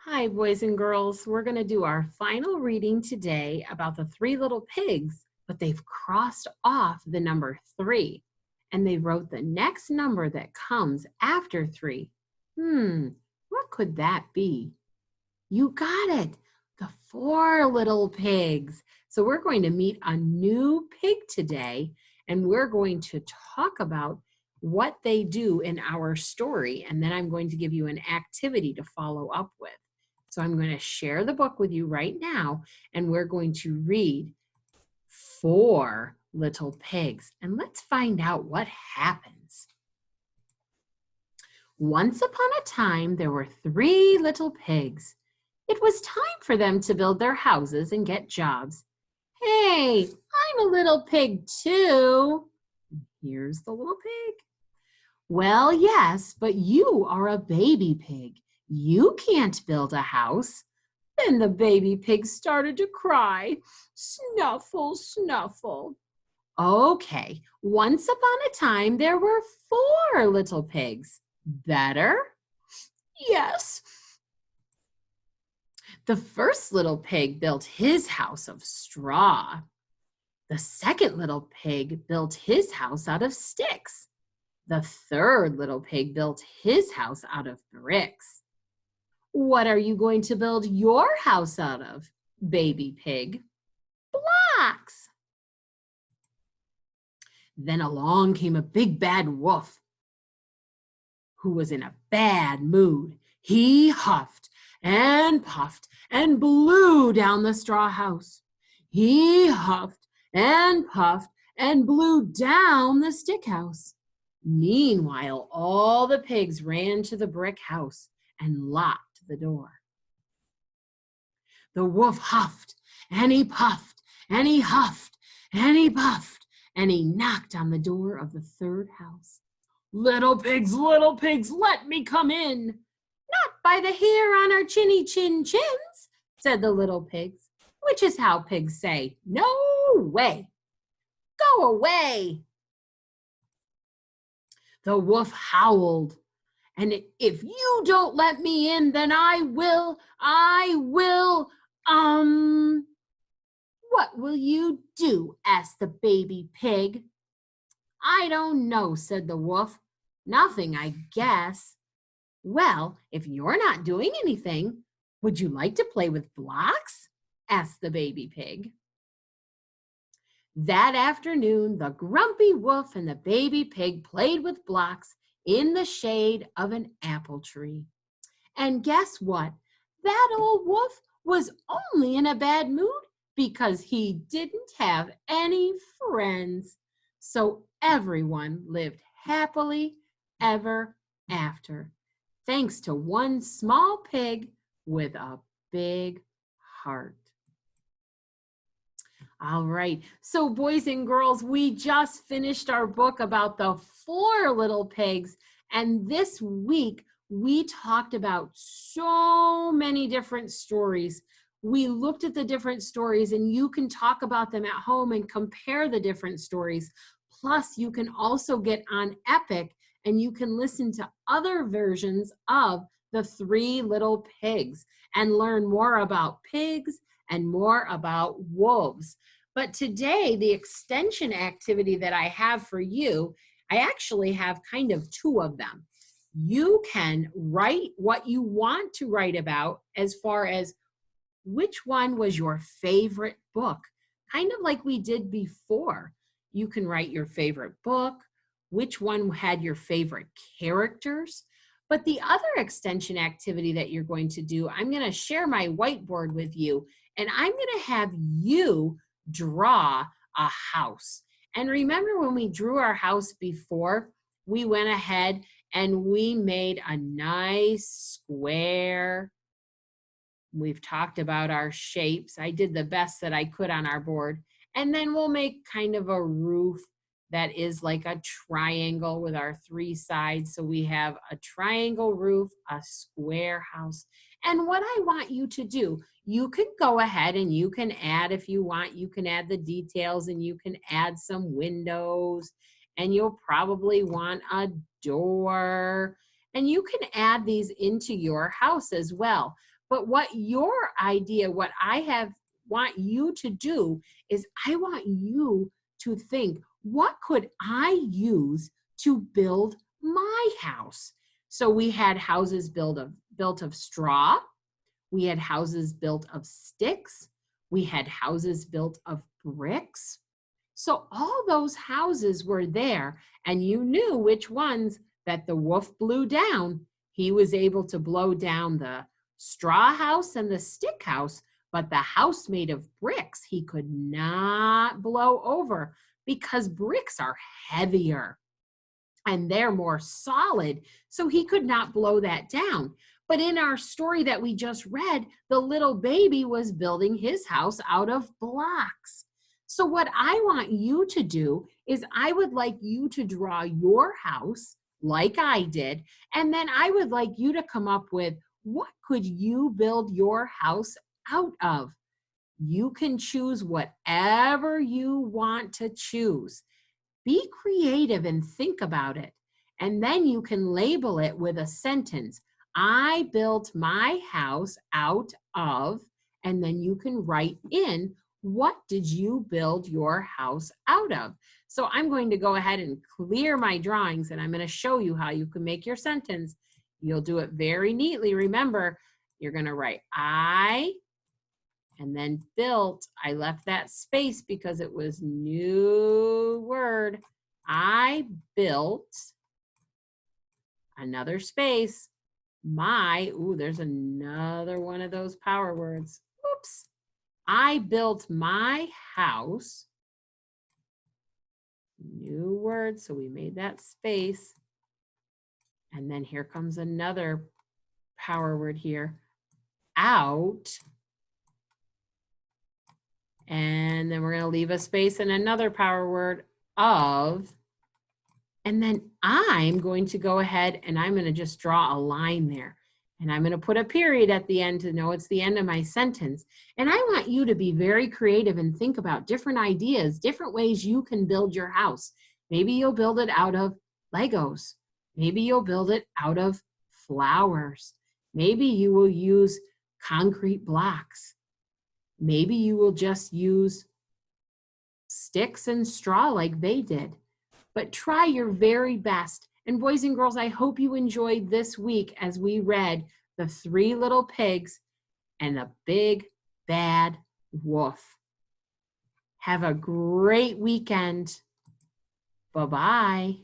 Hi, boys and girls. We're going to do our final reading today about the three little pigs, but they've crossed off the number 3, and they wrote the next number that comes after 3. What could that be? You got it, the 4 little pigs. So we're going to meet a new pig today, and we're going to talk about what they do in our story, and then I'm going to give you an activity to follow up with. So I'm going to share the book with you right now, and we're going to read 4 little pigs, and let's find out what happens. Once upon a time, there were 3 little pigs. It was time for them to build their houses and get jobs. Hey, I'm a little pig too. Here's the little pig. Well, yes, but you are a baby pig. You can't build a house. Then the baby pig started to cry. Snuffle, snuffle. Okay, once upon a time, there were 4 little pigs. Better? Yes. The first little pig built his house of straw. The second little pig built his house out of sticks. The third little pig built his house out of bricks. What are you going to build your house out of, baby pig? Blocks. Then along came a big bad wolf who was in a bad mood. He huffed and puffed and blew down the straw house. He huffed and puffed and blew down the stick house. Meanwhile, all the pigs ran to the brick house and locked the door. The wolf huffed and he puffed and he huffed and he puffed and he knocked on the door of the third house. Little pigs, let me come in. Not by the hair on our chinny chin chins, said the little pigs, which is how pigs say, no way. Go away. The wolf howled. And if you don't let me in, then I will. What will you do? Asked the baby pig. I don't know, said the wolf. Nothing, I guess. Well, if you're not doing anything, would you like to play with blocks? Asked the baby pig. That afternoon, the grumpy wolf and the baby pig played with blocks in the shade of an apple tree. And guess what? That old wolf was only in a bad mood because he didn't have any friends. So everyone lived happily ever after, thanks to one small pig with a big heart. All right, so boys and girls, we just finished our book about the 4 little pigs, and this week we talked about so many different stories. We looked at the different stories, and you can talk about them at home and compare the different stories. Plus, you can also get on Epic, and you can listen to other versions of the 3 little pigs and learn more about pigs and more about wolves. But today, the extension activity that I have for you, I actually have kind of 2 of them. You can write what you want to write about as far as which one was your favorite book, kind of like we did before. You can write your favorite book, which one had your favorite characters. But the other extension activity that you're going to do, I'm going to share my whiteboard with you, and I'm going to have you draw a house. And remember when we drew our house before, we went ahead and we made a nice square. We've talked about our shapes. I did the best that I could on our board. And then we'll make kind of a roof that is like a triangle with our 3 sides. So we have a triangle roof, a square house. And what I want you to do, you can go ahead and you can add, if you want, you can add the details and you can add some windows, and you'll probably want a door, and you can add these into your house as well. But what your idea, what want you to do is I want you to think, what could I use to build my house? So we had houses built of straw. We had houses built of sticks. We had houses built of bricks. So all those houses were there, and you knew which ones that the wolf blew down. He was able to blow down the straw house and the stick house, but the house made of bricks he could not blow over because bricks are heavier and they're more solid, so he could not blow that down. But in our story that we just read, the little baby was building his house out of blocks. So what I want you to do is I would like you to draw your house like I did, and then I would like you to come up with, what could you build your house out of? You can choose whatever you want to choose. Be creative and think about it. And then you can label it with a sentence. I built my house out of, and then you can write in, what did you build your house out of? So I'm going to go ahead and clear my drawings, and I'm going to show you how you can make your sentence. You'll do it very neatly. Remember, you're going to write I, and then built. I left that space because it was new word. I built, another space, there's another one of those power words. Oops. I built my house, new word, so we made that space. And then here comes another power word here, out. And then we're going to leave a space and another power word, of. And then I'm going to go ahead and I'm going to just draw a line there. And I'm going to put a period at the end to know it's the end of my sentence. And I want you to be very creative and think about different ideas, different ways you can build your house. Maybe you'll build it out of Legos. Maybe you'll build it out of flowers. Maybe you will use concrete blocks. Maybe you will just use sticks and straw like they did. But try your very best. And boys and girls, I hope you enjoyed this week as we read The Three Little Pigs and the Big Bad Wolf. Have a great weekend. Bye-bye.